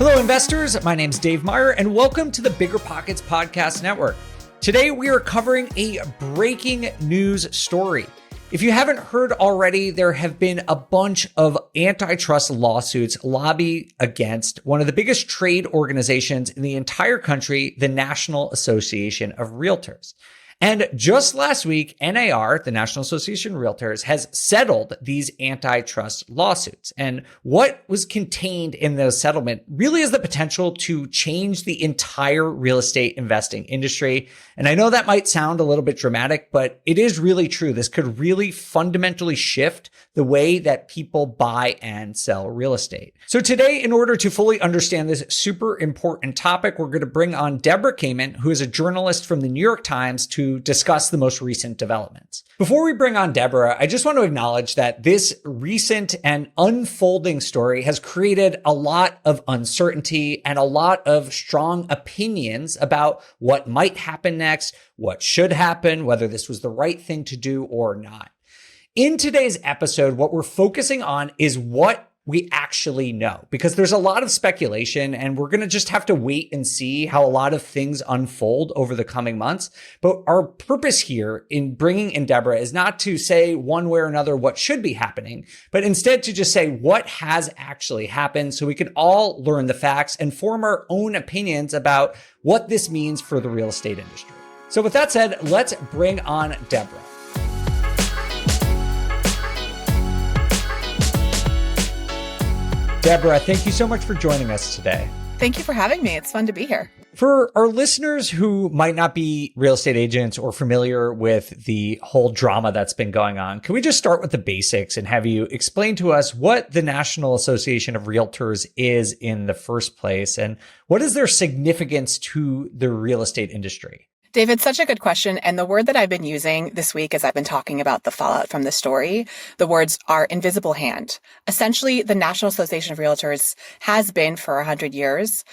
Hello, investors. My name's Dave Meyer, and welcome to the Bigger Pockets Podcast Network. Today, we are covering a breaking news story. If you haven't heard already, there have been a bunch of antitrust lawsuits lobbied against one of the biggest trade organizations in the entire country, the National Association of Realtors. And just last week, NAR, the National Association of Realtors, has settled these antitrust lawsuits. And what was contained in the settlement really is the potential to change the entire real estate investing industry. And I know that might sound a little bit dramatic, but it is really true. This could really fundamentally shift the way that people buy and sell real estate. So today, in order to fully understand this super important topic, we're going to bring on Debra Kamin, who is a journalist from the New York Times, to discuss the most recent developments. Before we bring on Debra, I just want to acknowledge that this recent and unfolding story has created a lot of uncertainty and a lot of strong opinions about what might happen next, what should happen, whether this was the right thing to do or not. In today's episode, what we're focusing on is what we actually know, because there's a lot of speculation and we're going to just have to wait and see how a lot of things unfold over the coming months. But our purpose here in bringing in Debra is not to say one way or another what should be happening, but instead to just say what has actually happened so we can all learn the facts and form our own opinions about what this means for the real estate industry. So with that said, let's bring on Debra. Debra, thank you so much for joining us today. Thank you for having me. It's fun to be here. For our listeners who might not be real estate agents or familiar with the whole drama that's been going on, can we just start with the basics and have you explain to us what the National Association of Realtors is in the first place and what is their significance to the real estate industry? David, such a good question. And the word that I've been using this week as I've been talking about the fallout from the story, the words are invisible hand. Essentially, the National Association of Realtors has been for 100 years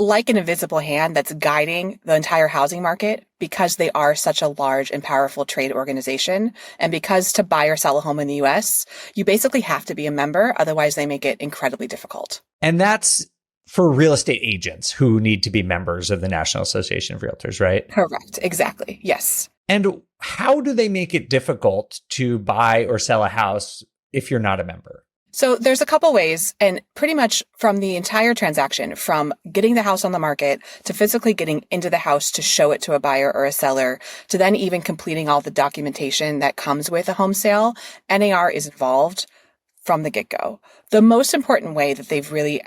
like an invisible hand that's guiding the entire housing market because they are such a large and powerful trade organization. And because to buy or sell a home in the US, you basically have to be a member. Otherwise, they make it incredibly difficult. And that's for real estate agents who need to be members of the National Association of Realtors, right? Correct. Exactly. Yes. And how do they make it difficult to buy or sell a house if you're not a member? So there's a couple ways, and pretty much from the entire transaction, from getting the house on the market to physically getting into the house to show it to a buyer or a seller, to then even completing all the documentation that comes with a home sale, NAR is involved from the get-go. The most important way that they've really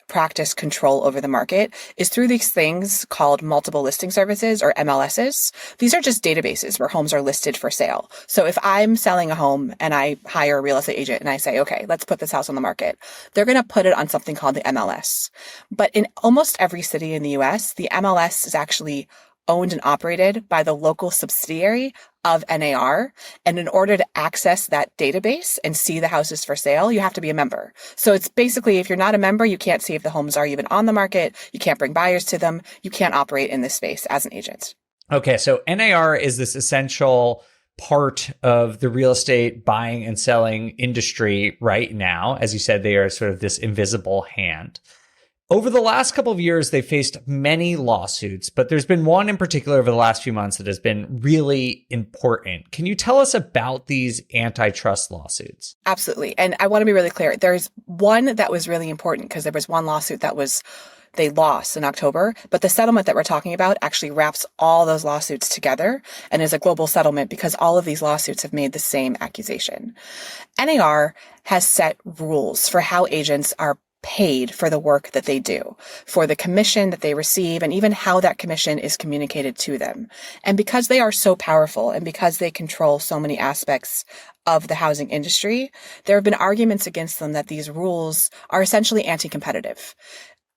practice control over the market is through these things called multiple listing services or MLSs. These are just databases where homes are listed for sale. So if I'm selling a home and I hire a real estate agent and I say, okay, let's put this house on the market, they're going to put it on something called the MLS. But in almost every city in the US, the MLS is actually owned and operated by the local subsidiary of NAR. And in order to access that database and see the houses for sale, you have to be a member. So it's basically, if you're not a member, you can't see if the homes are even on the market. You can't bring buyers to them. You can't operate in this space as an agent. Okay. So NAR is this essential part of the real estate buying and selling industry right now. As you said, they are sort of this invisible hand. Over the last couple of years, they faced many lawsuits, but there's been one in particular over the last few months that has been really important. Can you tell us about these antitrust lawsuits? Absolutely. And I want to be really clear. There's one that was really important because there was one lawsuit that they lost in October, but the settlement that we're talking about actually wraps all those lawsuits together and is a global settlement because all of these lawsuits have made the same accusation. NAR has set rules for how agents are paid for the work that they do, for the commission that they receive, and even how that commission is communicated to them. And because they are so powerful and because they control so many aspects of the housing industry, there have been arguments against them that these rules are essentially anti-competitive.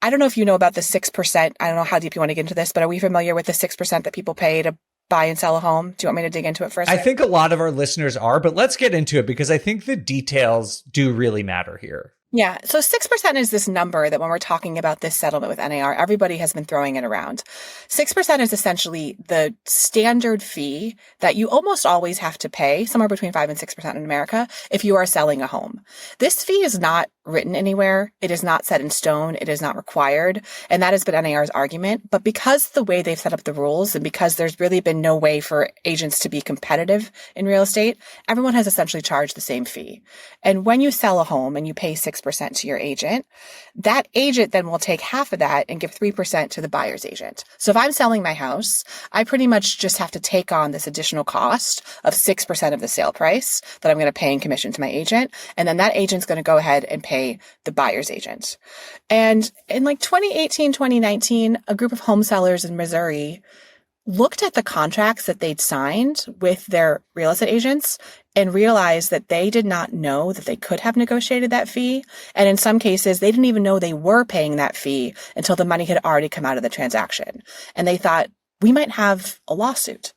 I don't know if you know about the 6%. I don't know how deep you want to get into this, but are we familiar with the 6% that people pay to buy and sell a home? Do you want me to dig into it first? I think a lot of our listeners are, but let's get into it because I think the details do really matter here. Yeah. So 6% is this number that when we're talking about this settlement with NAR, everybody has been throwing it around. 6% is essentially the standard fee that you almost always have to pay, somewhere between 5 and 6% in America, if you are selling a home. This fee is not written anywhere. It is not set in stone. It is not required. And that has been NAR's argument. But because the way they've set up the rules and because there's really been no way for agents to be competitive in real estate, everyone has essentially charged the same fee. And when you sell a home and you pay 6% to your agent, that agent then will take half of that and give 3% to the buyer's agent. So if I'm selling my house, I pretty much just have to take on this additional cost of 6% of the sale price that I'm going to pay in commission to my agent. And then that agent's going to go ahead and pay the buyer's agent. And in like 2018, 2019, a group of home sellers in Missouri looked at the contracts that they'd signed with their real estate agents and realized that they did not know that they could have negotiated that fee. And in some cases, they didn't even know they were paying that fee until the money had already come out of the transaction. And they thought, we might have a lawsuit.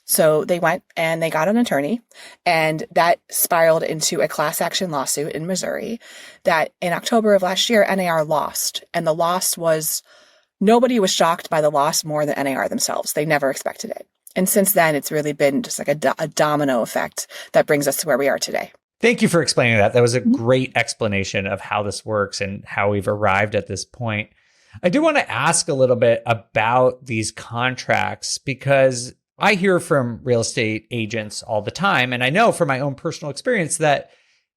So they went and they got an attorney, and that spiraled into a class action lawsuit in Missouri that in October of last year, NAR lost. And the loss was, nobody was shocked by the loss more than NAR themselves. They never expected it. And since then, it's really been just like a domino effect that brings us to where we are today. Thank you for explaining that. That was a great explanation of how this works and how we've arrived at this point. I do want to ask a little bit about these contracts because I hear from real estate agents all the time, and I know from my own personal experience that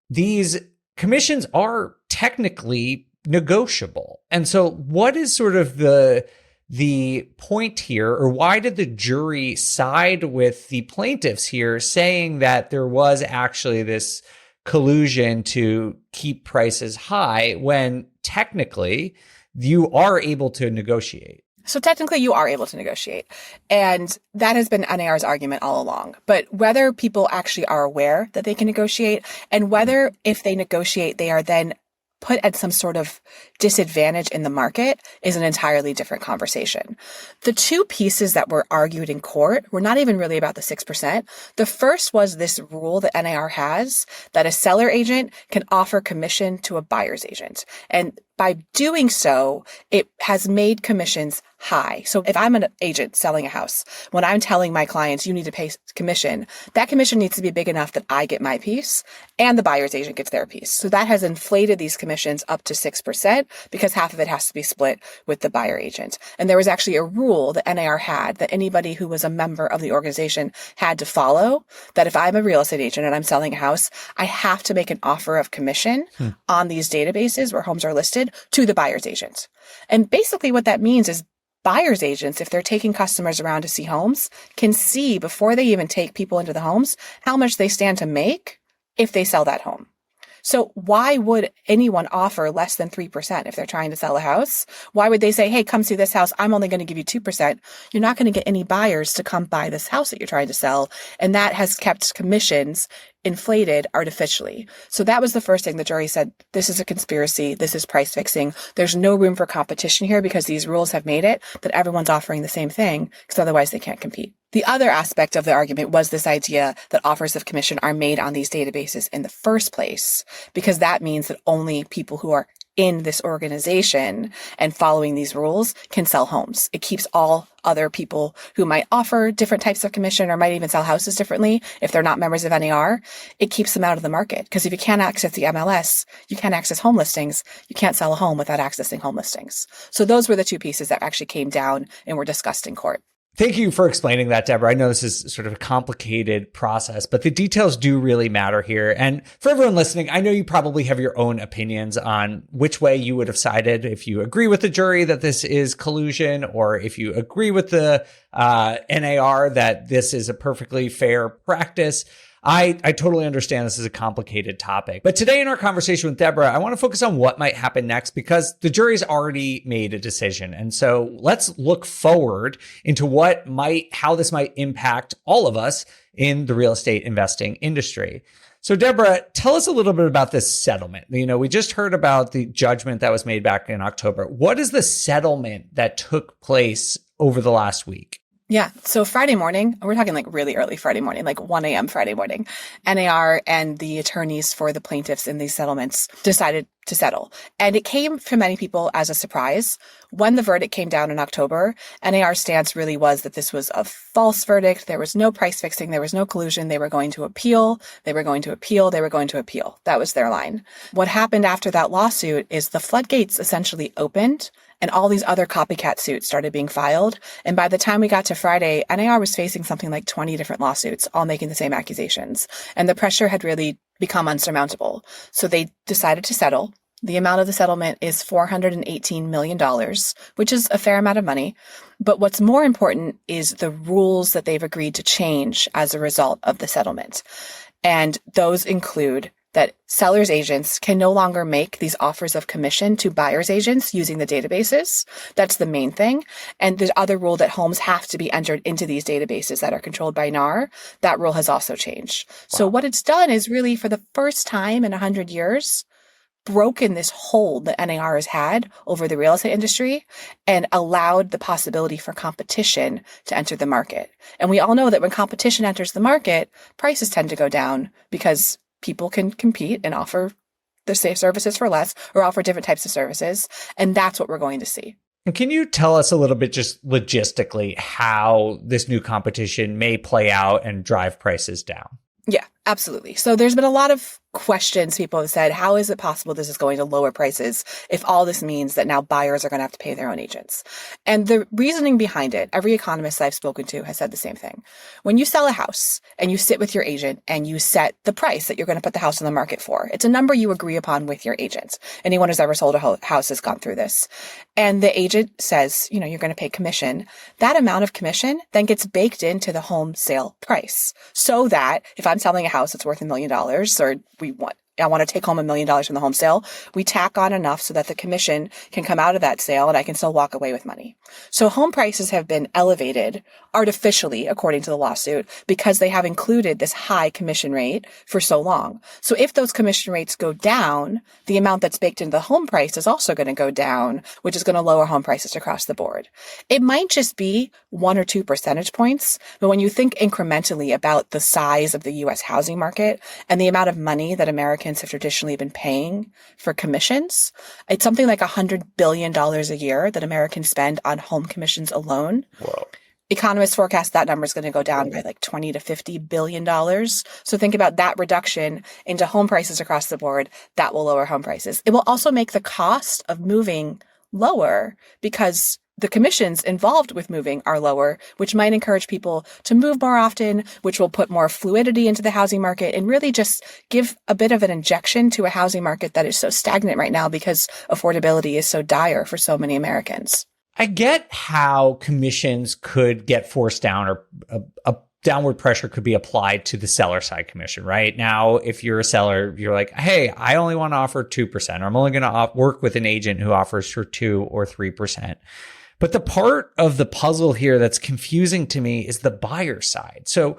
these commissions are technically negotiable. And so what is sort of the point here, or why did the jury side with the plaintiffs here, saying that there was actually this collusion to keep prices high when technically you are able to negotiate? So technically you are able to negotiate. And that has been NAR's argument all along. But whether people actually are aware that they can negotiate, and whether if they negotiate, they are then put at some sort of disadvantage in the market, is an entirely different conversation. The two pieces that were argued in court were not even really about the 6%. The first was this rule that NAR has that a seller agent can offer commission to a buyer's agent. And by doing so, it has made commissions high. So if I'm an agent selling a house, when I'm telling my clients, you need to pay commission, that commission needs to be big enough that I get my piece and the buyer's agent gets their piece. So that has inflated these commissions up to 6% because half of it has to be split with the buyer agent. And there was actually a rule that NAR had that anybody who was a member of the organization had to follow, that if I'm a real estate agent and I'm selling a house, I have to make an offer of commission on these databases where homes are listed to the buyer's agent. And basically what that means is buyer's agents, if they're taking customers around to see homes, can see before they even take people into the homes how much they stand to make if they sell that home. So why would anyone offer less than 3% if they're trying to sell a house? Why would they say, hey, come see this house, I'm only going to give you 2%. You're not going to get any buyers to come buy this house that you're trying to sell. And that has kept commissions inflated artificially. So that was the first thing the jury said, this is a conspiracy, this is price fixing. There's no room for competition here because these rules have made it that everyone's offering the same thing because otherwise they can't compete. The other aspect of the argument was this idea that offers of commission are made on these databases in the first place, because that means that only people who are in this organization and following these rules can sell homes. It keeps all other people who might offer different types of commission or might even sell houses differently if they're not members of NAR, it keeps them out of the market. Because if you can't access the MLS, you can't access home listings. You can't sell a home without accessing home listings. So those were the two pieces that actually came down and were discussed in court. Thank you for explaining that, Debra. I know this is sort of a complicated process, but the details do really matter here. And for everyone listening, I know you probably have your own opinions on which way you would have sided, if you agree with the jury that this is collusion, or if you agree with the NAR that this is a perfectly fair practice. I totally understand this is a complicated topic. But today in our conversation with Debra, I want to focus on what might happen next because the jury's already made a decision. And so let's look forward into how this might impact all of us in the real estate investing industry. So Debra, tell us a little bit about this settlement. We just heard about the judgment that was made back in October. What is the settlement that took place over the last week? Yeah. So Friday morning, we're talking like really early Friday morning, like 1 a.m. Friday morning, NAR and the attorneys for the plaintiffs in these settlements decided to settle. And it came to many people as a surprise. When the verdict came down in October, NAR's stance really was that this was a false verdict. There was no price fixing. There was no collusion. They were going to appeal. They were going to appeal. They were going to appeal. That was their line. What happened after that lawsuit is the floodgates essentially opened and all these other copycat suits started being filed. And by the time we got to Friday, NAR was facing something like 20 different lawsuits, all making the same accusations. And the pressure had really become unsurmountable. So they decided to settle. The amount of the settlement is $418 million, which is a fair amount of money. But what's more important is the rules that they've agreed to change as a result of the settlement. And those include that sellers' agents can no longer make these offers of commission to buyers' agents using the databases. That's the main thing. And the other rule that homes have to be entered into these databases that are controlled by NAR, that rule has also changed. Wow. So what it's done is really, for the first time in 100 years, broken this hold that NAR has had over the real estate industry and allowed the possibility for competition to enter the market. And we all know that when competition enters the market, prices tend to go down because people can compete and offer the same services for less or offer different types of services. And that's what we're going to see. And can you tell us a little bit just logistically how this new competition may play out and drive prices down? Yeah, absolutely. So there's been a lot of questions people have said, how is it possible this is going to lower prices if all this means that now buyers are going to have to pay their own agents? And the reasoning behind it, every economist I've spoken to has said the same thing. When you sell a house and you sit with your agent and you set the price that you're going to put the house on the market for, it's a number you agree upon with your agent. Anyone who's ever sold a house has gone through this. And the agent says, you're going to pay commission. That amount of commission then gets baked into the home sale price. So that if I'm selling a house that's worth $1 million, or I want to take home $1 million from the home sale, we tack on enough so that the commission can come out of that sale and I can still walk away with money. So home prices have been elevated artificially, according to the lawsuit, because they have included this high commission rate for so long. So if those commission rates go down, the amount that's baked into the home price is also going to go down, which is going to lower home prices across the board. It might just be 1 or 2 percentage points, but when you think incrementally about the size of the U.S. housing market and the amount of money that Americans have traditionally been paying for commissions, it's something like $100 billion a year that Americans spend on home commissions alone. Whoa. Economists forecast that number is going to go down by like $20 to $50 billion. So think about that reduction into home prices across the board. That will lower home prices. It will also make the cost of moving lower because the commissions involved with moving are lower, which might encourage people to move more often, which will put more fluidity into the housing market and really just give a bit of an injection to a housing market that is so stagnant right now because affordability is so dire for so many Americans. I get how commissions could get forced down or a downward pressure could be applied to the seller side commission, right? Now, if you're a seller, you're like, hey, I only want to offer 2%, or I'm only going to work with an agent who offers for 2 or 3%. But the part of the puzzle here that's confusing to me is the buyer side. So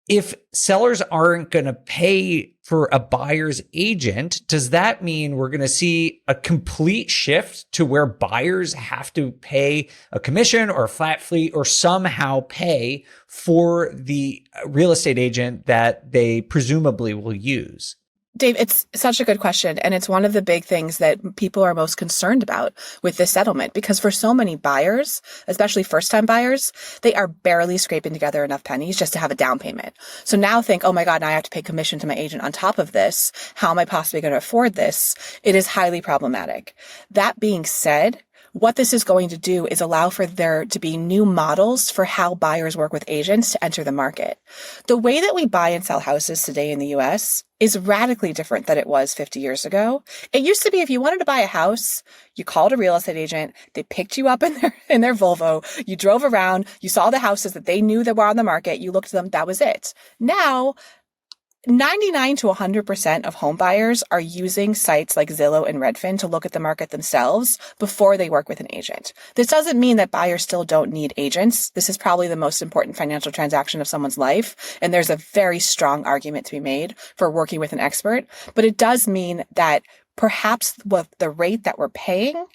if sellers aren't going to pay for a buyer's agent, does that mean we're going to see a complete shift to where buyers have to pay a commission or a flat fee or somehow pay for the real estate agent that they presumably will use? Dave, it's such a good question. And it's one of the big things that people are most concerned about with this settlement, because for so many buyers, especially first-time buyers, they are barely scraping together enough pennies just to have a down payment. So now think, oh my God, now I have to pay commission to my agent on top of this. How am I possibly going to afford this? It is highly problematic. That being said, what this is going to do is allow for there to be new models for how buyers work with agents to enter the market. The way that we buy and sell houses today in the US is radically different than it was 50 years ago. It used to be if you wanted to buy a house, you called a real estate agent, they picked you up in their Volvo, you drove around, you saw the houses that they knew that were on the market, you looked at them, that was it. Now, 99 to 100% of home buyers are using sites like Zillow and Redfin to look at the market themselves before they work with an agent. This doesn't mean that buyers still don't need agents. This is probably the most important financial transaction of someone's life, and there's a very strong argument to be made for working with an expert. But it does mean that perhaps with the rate that we're paying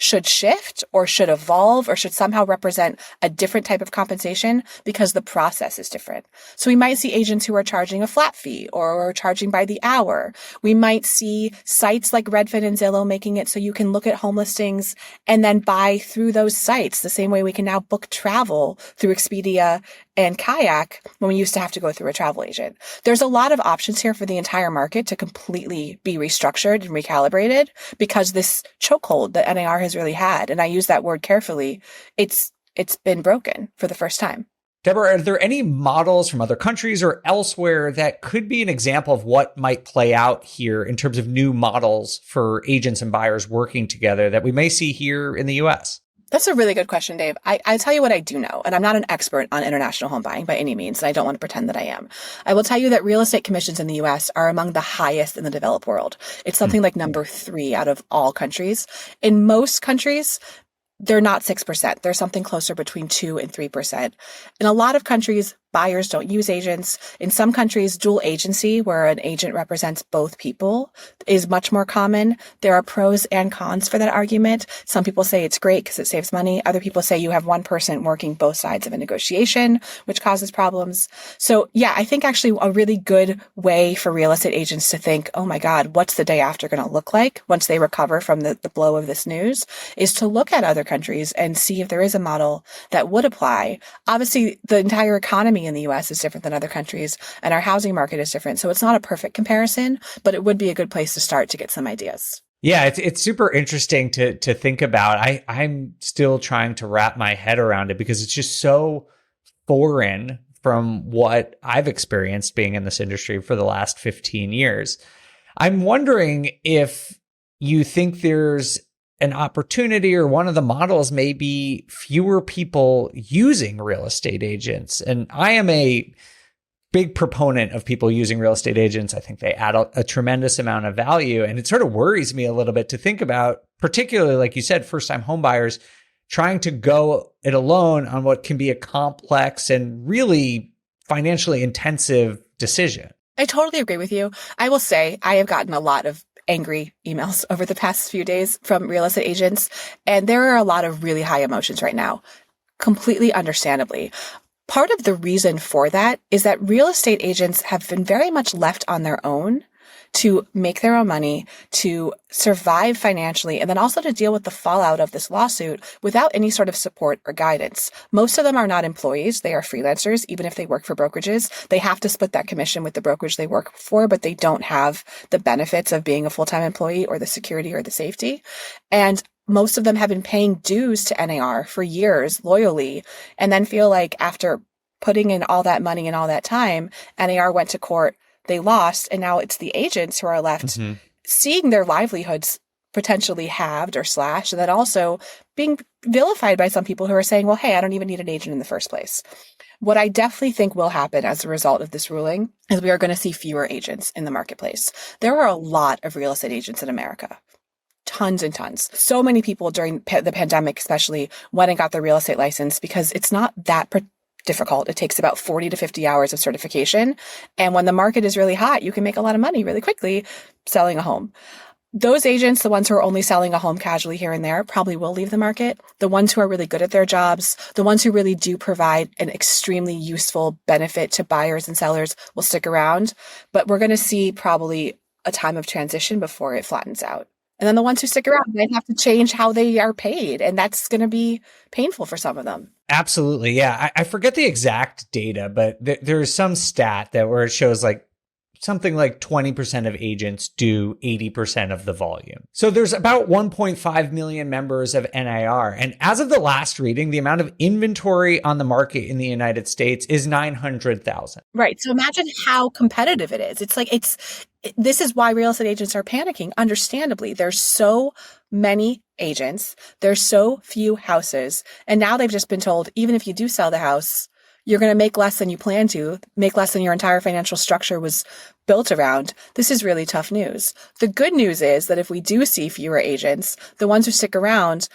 should shift or should evolve or should somehow represent a different type of compensation because the process is different. So we might see agents who are charging a flat fee or charging by the hour. We might see sites like Redfin and Zillow making it so you can look at home listings and then buy through those sites the same way we can now book travel through Expedia and Kayak when we used to have to go through a travel agent. There's a lot of options here for the entire market to completely be restructured and recalibrated because this chokehold that NAR has really had, and I use that word carefully, it's been broken for the first time. Debra, are there any models from other countries or elsewhere that could be an example of what might play out here in terms of new models for agents and buyers working together that we may see here in the US? That's a really good question, Dave. I tell you what I do know, and I'm not an expert on international home buying by any means, and I don't want to pretend that I am. I will tell you that real estate commissions in the U.S. are among the highest in the developed world. It's something like number 3 out of all countries. In most countries, they're not 6%. They're something closer between 2 and 3%. In a lot of countries, buyers don't use agents. In some countries, dual agency, where an agent represents both people, is much more common. There are pros and cons for that argument. Some people say it's great because it saves money. Other people say you have one person working both sides of a negotiation, which causes problems. So yeah, I think actually a really good way for real estate agents to think, oh my God, what's the day after going to look like once they recover from the blow of this news, is to look at other countries and see if there is a model that would apply. Obviously, the entire economy in the US is different than other countries, and our housing market is different. So it's not a perfect comparison, but it would be a good place to start to get some ideas. Yeah, it's super interesting to think about. I'm still trying to wrap my head around it because it's just so foreign from what I've experienced being in this industry for the last 15 years. I'm wondering if you think there's an opportunity, or one of the models may be fewer people using real estate agents. And I am a big proponent of people using real estate agents. I think they add a tremendous amount of value. And it sort of worries me a little bit to think about, particularly, like you said, first-time home buyers trying to go it alone on what can be a complex and really financially intensive decision. I totally agree with you. I will say I have gotten a lot of angry emails over the past few days from real estate agents, and there are a lot of really high emotions right now, completely understandably. Part of the reason for that is that real estate agents have been very much left on their own to make their own money, to survive financially, and then also to deal with the fallout of this lawsuit without any sort of support or guidance. Most of them are not employees. They are freelancers. Even if they work for brokerages, they have to split that commission with the brokerage they work for, but they don't have the benefits of being a full-time employee or the security or the safety. And most of them have been paying dues to NAR for years loyally, and then feel like after putting in all that money and all that time, NAR went to court, they lost, and now it's the agents who are left seeing their livelihoods potentially halved or slashed, and then also being vilified by some people who are saying, well, hey, I don't even need an agent in the first place. What I definitely think will happen as a result of this ruling is we are going to see fewer agents in the marketplace. There are a lot of real estate agents in America. Tons and tons. So many people during the pandemic especially went and got their real estate license because it's not that difficult. It takes about 40 to 50 hours of certification. And when the market is really hot, you can make a lot of money really quickly selling a home. Those agents, the ones who are only selling a home casually here and there, probably will leave the market. The ones who are really good at their jobs, the ones who really do provide an extremely useful benefit to buyers and sellers will stick around. But we're going to see probably a time of transition before it flattens out. And then the ones who stick around might have to change how they are paid. And that's going to be painful for some of them. Absolutely. Yeah. I forget the exact data, but there's some stat that where it shows like something like 20% of agents do 80% of the volume. So there's about 1.5 million members of NAR. And as of the last reading, the amount of inventory on the market in the United States is 900,000. Right. So imagine how competitive it is. This is why real estate agents are panicking. Understandably, there's so many agents. There's so few houses. And now they've just been told, even if you do sell the house, you're going to make less than you plan to, make less than your entire financial structure was built around. This is really tough news. The good news is that if we do see fewer agents, the ones who stick around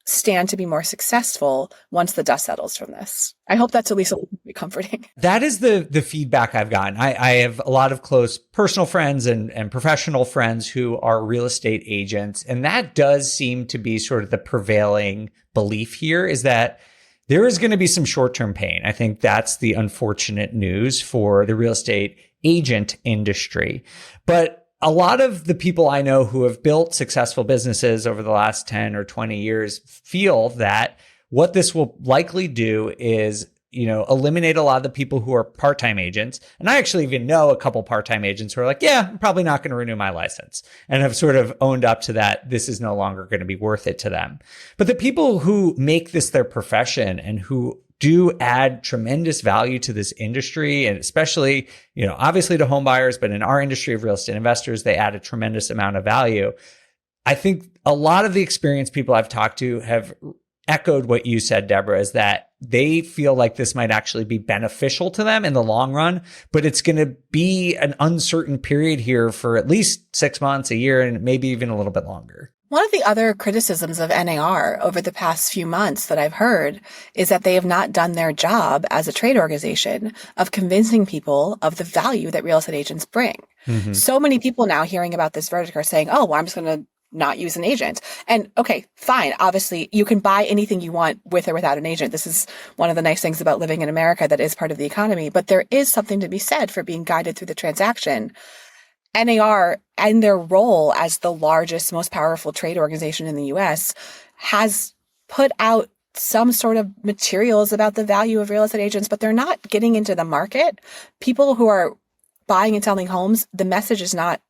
stand to be more successful once the dust settles from this. I hope that's at least a little bit comforting. That is the feedback I've gotten. I have a lot of close personal friends and professional friends who are real estate agents. And that does seem to be sort of the prevailing belief here, is that there is going to be some short-term pain. I think that's the unfortunate news for the real estate agent industry. But a lot of the people I know who have built successful businesses over the last 10 or 20 years feel that what this will likely do is, eliminate a lot of the people who are part-time agents. And I actually even know a couple part-time agents who are like, yeah, I'm probably not going to renew my license, and have sort of owned up to that. This is no longer going to be worth it to them. But the people who make this their profession and who do add tremendous value to this industry, and especially, obviously to home buyers, but in our industry of real estate investors, they add a tremendous amount of value. I think a lot of the experienced people I've talked to have echoed what you said, Debra, is that they feel like this might actually be beneficial to them in the long run, but it's going to be an uncertain period here for at least 6 months, a year, and maybe even a little bit longer. One of the other criticisms of NAR over the past few months that I've heard is that they have not done their job as a trade organization of convincing people of the value that real estate agents bring. Mm-hmm. So many people now hearing about this verdict are saying, oh, well, I'm just going to not use an agent. And okay, fine. Obviously, you can buy anything you want with or without an agent. This is one of the nice things about living in America that is part of the economy. But there is something to be said for being guided through the transaction. NAR, and their role as the largest, most powerful trade organization in the US, has put out some sort of materials about the value of real estate agents, but they're not getting into the market. People who are buying and selling homes, the message is not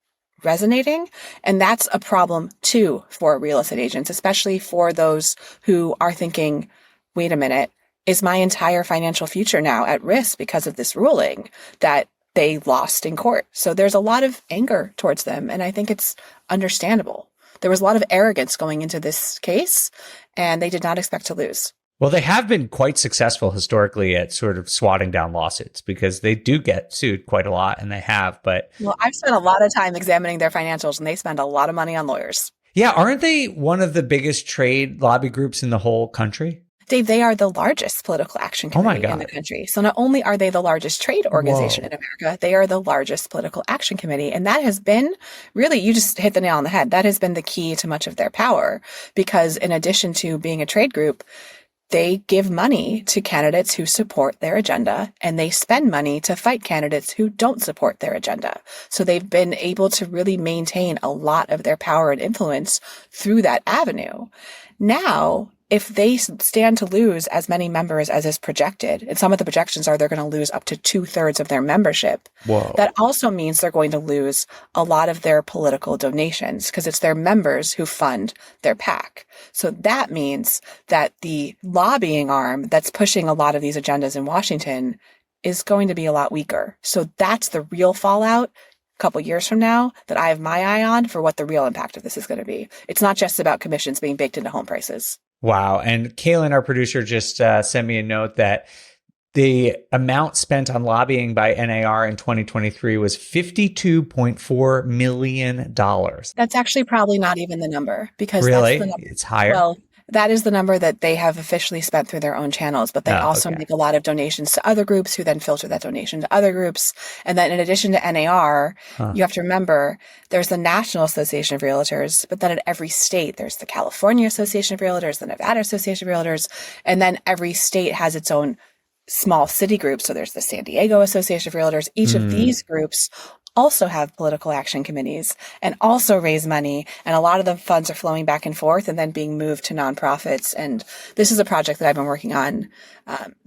resonating. And that's a problem too for real estate agents, especially for those who are thinking, wait a minute, is my entire financial future now at risk because of this ruling that they lost in court? So there's a lot of anger towards them. And I think it's understandable. There was a lot of arrogance going into this case, and they did not expect to lose. Well, they have been quite successful historically at sort of swatting down lawsuits, because they do get sued quite a lot, and they have. But well, I've spent a lot of time examining their financials, and they spend a lot of money on lawyers. Yeah. Aren't they one of the biggest trade lobby groups in the whole country? Dave, they are the largest political action committee in the country. So not only are they the largest trade organization in America, they are the largest political action committee. And that has been really, you just hit the nail on the head. That has been the key to much of their power, because in addition to being a trade group, they give money to candidates who support their agenda, and they spend money to fight candidates who don't support their agenda. So they've been able to really maintain a lot of their power and influence through that avenue. Now, if they stand to lose as many members as is projected, and some of the projections are they're going to lose up to 2/3 of their membership, that also means they're going to lose a lot of their political donations, because it's their members who fund their PAC. So that means that the lobbying arm that's pushing a lot of these agendas in Washington is going to be a lot weaker. So that's the real fallout a couple years from now that I have my eye on for what the real impact of this is going to be. It's not just about commissions being baked into home prices. Wow. And Kaylin, our producer, just sent me a note that the amount spent on lobbying by NAR in 2023 was $52.4 million. That's actually probably not even the number, because really? That's the number. It's higher? Well, that is the number that they have officially spent through their own channels, but they also make a lot of donations to other groups who then filter that donation to other groups. And then in addition to NAR, you have to remember there's the National Association of Realtors, but then at every state, there's the California Association of Realtors, the Nevada Association of Realtors, and then every state has its own small city groups. So there's the San Diego Association of Realtors. Each of these groups also have political action committees and also raise money. And a lot of the funds are flowing back and forth and then being moved to nonprofits. And this is a project that I've been working on.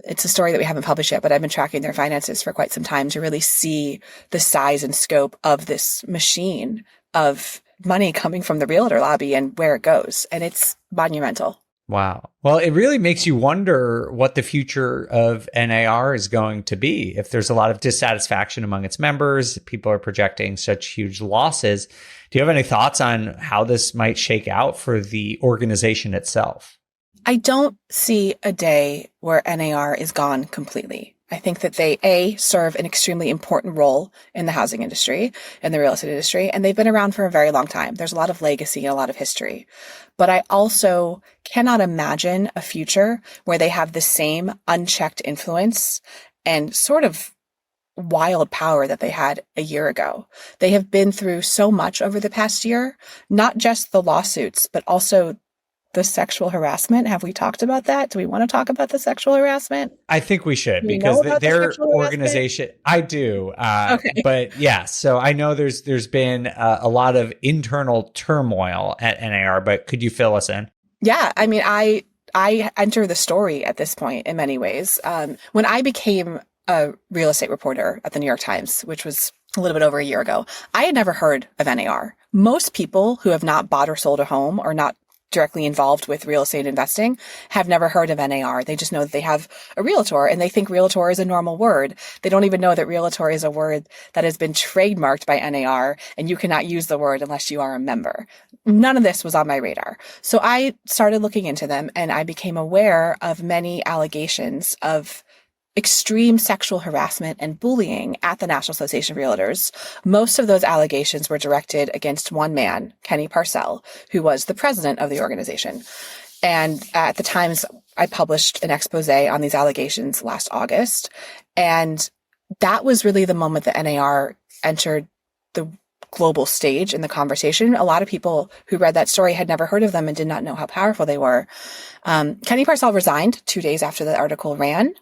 It's a story that we haven't published yet, but I've been tracking their finances for quite some time to really see the size and scope of this machine of money coming from the realtor lobby and where it goes. And it's monumental. Wow. Well, it really makes you wonder what the future of NAR is going to be. If there's a lot of dissatisfaction among its members, people are projecting such huge losses. Do you have any thoughts on how this might shake out for the organization itself? I don't see a day where NAR is gone completely. I think that they, serve an extremely important role in the housing industry and the real estate industry, and they've been around for a very long time. There's a lot of legacy and a lot of history. But I also cannot imagine a future where they have the same unchecked influence and sort of wild power that they had a year ago. They have been through so much over the past year, not just the lawsuits, but also the sexual harassment. Have we talked about that? Do we want to talk about the sexual harassment? I think we should, because their organization, I do. Okay. But yeah, so I know there's been a lot of internal turmoil at NAR, but could you fill us in? Yeah. I mean, I enter the story at this point in many ways. When I became a real estate reporter at the New York Times, which was a little bit over a year ago, I had never heard of NAR. Most people who have not bought or sold a home or not directly involved with real estate investing have never heard of NAR. They just know that they have a realtor and they think realtor is a normal word. They don't even know that realtor is a word that has been trademarked by NAR and you cannot use the word unless you are a member. None of this was on my radar. So I started looking into them and I became aware of many allegations of extreme sexual harassment and bullying at the National Association of Realtors. Most of those allegations were directed against one man, Kenny Parcell, who was the president of the organization. And at the Times, I published an expose on these allegations last August. And that was really the moment that NAR entered the global stage in the conversation. A lot of people who read that story had never heard of them and did not know how powerful they were. Kenny Parcell resigned 2 days after the article ran,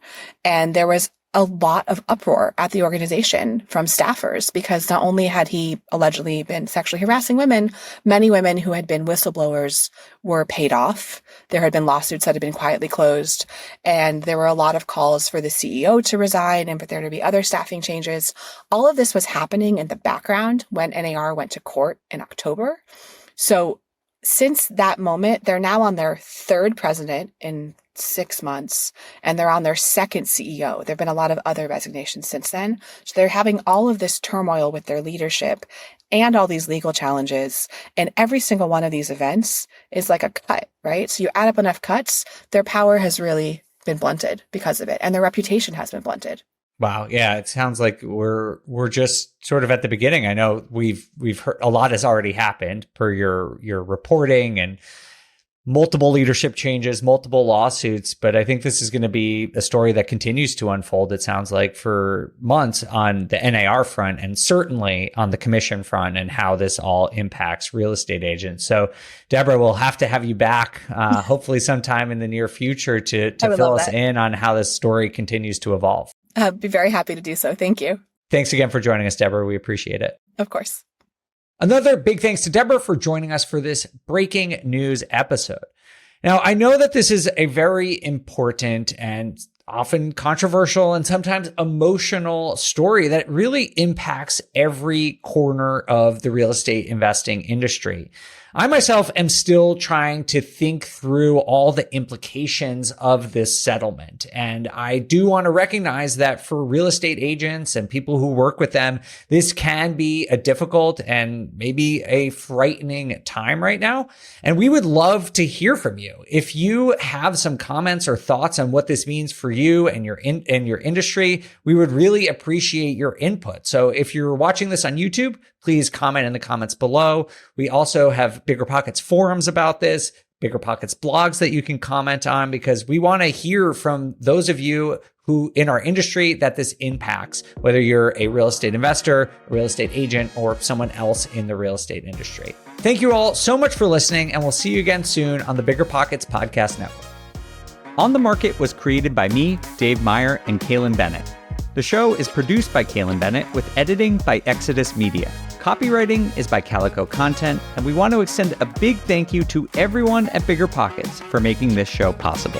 and there was a lot of uproar at the organization from staffers because not only had he allegedly been sexually harassing women, many women who had been whistleblowers were paid off. There had been lawsuits that had been quietly closed, and there were a lot of calls for the CEO to resign and for there to be other staffing changes. All of this was happening in the background when NAR went to court in October. So since that moment, they're now on their third president in 6 months, and they're on their second CEO. There have been a lot of other resignations since then. So they're having all of this turmoil with their leadership and all these legal challenges. And every single one of these events is like a cut, right? So you add up enough cuts, their power has really been blunted because of it. And their reputation has been blunted. Wow. Yeah. It sounds like we're just sort of at the beginning. I know we've heard a lot has already happened per your reporting and multiple leadership changes, multiple lawsuits, but I think this is going to be a story that continues to unfold, it sounds like, for months on the NAR front and certainly on the commission front and how this all impacts real estate agents. So, Debra, we'll have to have you back hopefully sometime in the near future to fill us in on how this story continues to evolve. I'd be very happy to do so. Thank you. Thanks again for joining us, Debra. We appreciate it. Of course. Another big thanks to Debra for joining us for this breaking news episode. Now, I know that this is a very important and often controversial and sometimes emotional story that really impacts every corner of the real estate investing industry. I myself am still trying to think through all the implications of this settlement. And I do want to recognize that for real estate agents and people who work with them, this can be a difficult and maybe a frightening time right now. And we would love to hear from you. If you have some comments or thoughts on what this means for you and your industry, we would really appreciate your input. So if you're watching this on YouTube, please comment in the comments below. We also have Bigger Pockets forums about this, Bigger Pockets blogs that you can comment on, because we want to hear from those of you who in our industry that this impacts, whether you're a real estate investor, a real estate agent, or someone else in the real estate industry. Thank you all so much for listening, and we'll see you again soon on the Bigger Pockets Podcast Network. On the Market was created by me, Dave Meyer, and Kaylin Bennett. The show is produced by Kaylin Bennett with editing by Exodus Media. Copywriting is by Calico Content, and we want to extend a big thank you to everyone at Bigger Pockets for making this show possible.